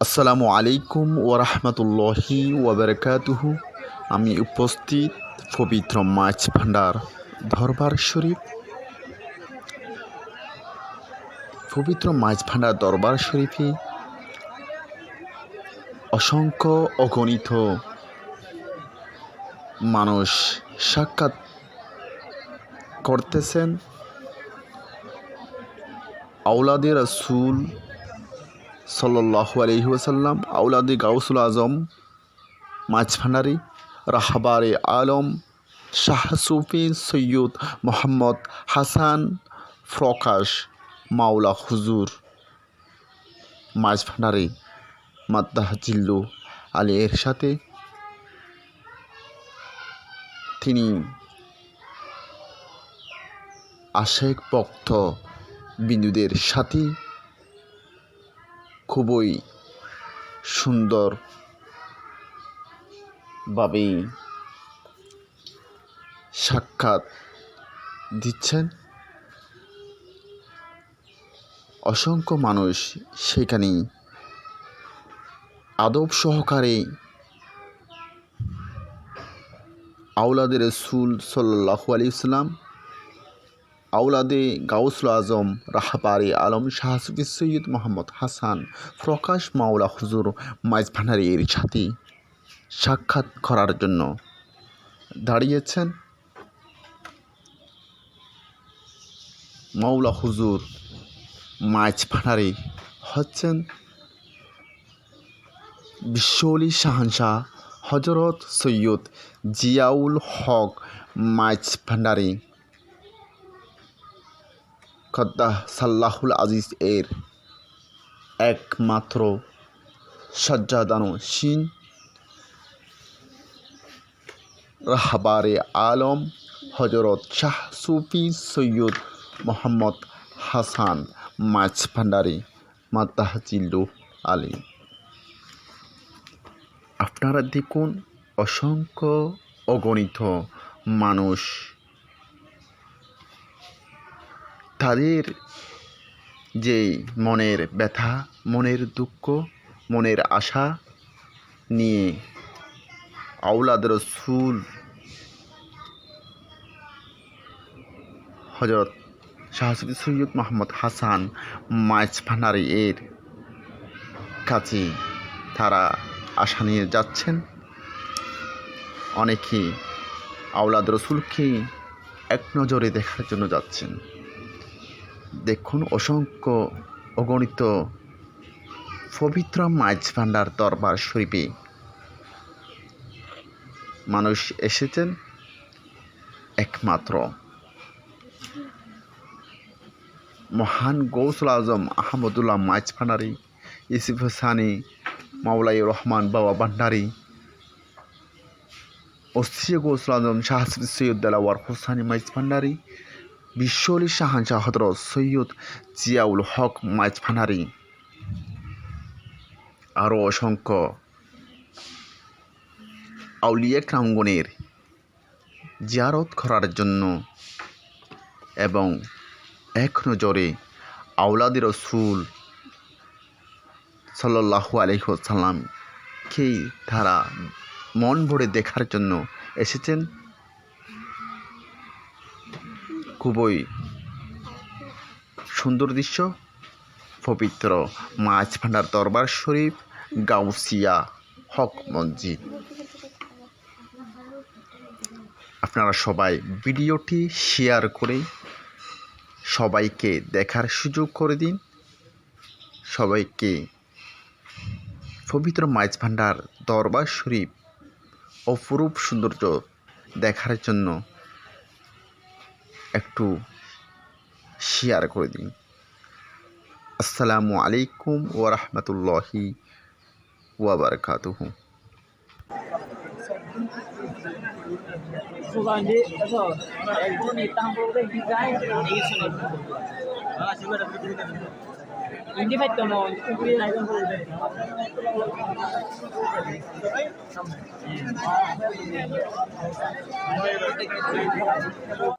আসসালামু আলাইকুম ওরহমতুল্লাহি ওবরকাতুহু। আমি উপস্থিত পবিত্র মাছ ভান্ডার দরবার শরীফ। পবিত্র মাছ ভান্ডার দরবার শরীফে অসংখ্য অগণিত মানুষ সাক্ষাৎ করতেছেন। আওলাদে রাসূল সাল্লাল্লাহু আলাইহি ওয়াসাল্লাম, আওলাদে গাউসুল আজম মাছ ভান্ডারী রাহবারে আলম শাহ সুফি সৈয়দ মোহাম্মদ হাসান প্রকাশ মাওলা হুজুর মাছ ভান্ডারী মাদ্দাজিল্লু আলী এর সাথে তিনি আশেক ভক্ত বিন্দুদের সাথে খুবই সুন্দরভাবে সাক্ষাৎ দিচ্ছেন। অসংখ্য মানুষ সেখানে আদব সহকারে আওলাদে রাসূল সাল্লাল্লাহু আলাইহি ওয়াসাল্লাম, আওলাদে গাউসুল আজম রাহবারে আলম শাহ সুফি সৈয়দ মোহাম্মদ হাসান প্রকাশ মাওলা হুজুর মাছ ভান্ডারী এর সাথে সাক্ষাৎ করার জন্য দাঁড়িয়েছেন। মাওলা হুজুর মাছ ভান্ডারী হচ্ছেন বিশ্বলি শাহনশাহ হজরত সৈয়দ জিয়াউল হক মাছ ভান্ডারী কদ্দাসাল্লাহুল আজিজ এর একমাত্র সাজ্জাদানশীন রাহবারে আলম হজরত শাহ সুফি সৈয়দ মোহাম্মদ হাসান মাছ ভান্ডারী মাদ্দাজিল্লু আলী। আপনারা দেখুন, অসংখ্য অগণিত মানুষ তাদের যে মনের ব্যথা, মনের দুঃখ, মনের আশা নিয়ে আওলাদ রাসূল হজরত শাহ সুফি সৈয়দ মোহাম্মদ হাসান মাছ ভান্ডারী এর কাছে তারা আশা নিয়ে যাচ্ছেন। অনেকে আওলাদ রাসূলকে এক নজরে দেখার জন্য যাচ্ছেন। দেখুন, অসংখ্য অগণিত পবিত্র মাছ ভান্ডার দরবার শরীফে মানুষ এসেছেন একমাত্র মহান গৌসুল আজম আহমদুল্লাহ মাছ ভান্ডারী, ইউসুফ হাসানি মাওলাই রহমান বাবা ভান্ডারী, ওসিয়ে গৌসুল আজম শাহ সুফি সৈয়দ দেলাওয়ার হোসানি মাছ ভান্ডারী, বিশ্বলি শাহনশাহ হযরত সৈয়দ জিয়াউল হক মাছ ভান্ডারী, আরও অসংখ্য আউলিয়া ক্রামগণের জিয়ারত করার জন্য এবং এক নজরে আওলাদে রাসূল সাল্লাল্লাহু আলাইহি ওয়াসাল্লামকে তারা মন ভরে দেখার জন্য এসেছেন। খুবই সুন্দর দৃশ্য পবিত্র মাছ ভান্ডার দরবার শরীফ গাউসিয়া হক মসজিদ। আপনারা সবাই ভিডিওটি শেয়ার করে সবাইকে দেখার সুযোগ করে দিন। সবাইকে পবিত্র মাছ ভান্ডার দরবার শরীফ অপরূপ সৌন্দর্য দেখার জন্য একটু শেয়ার করে দিন। আসসালামু আলাইকুম ওরহমতুল্লাহি ওবরকাতুহু। Hindi fatto no, hindi na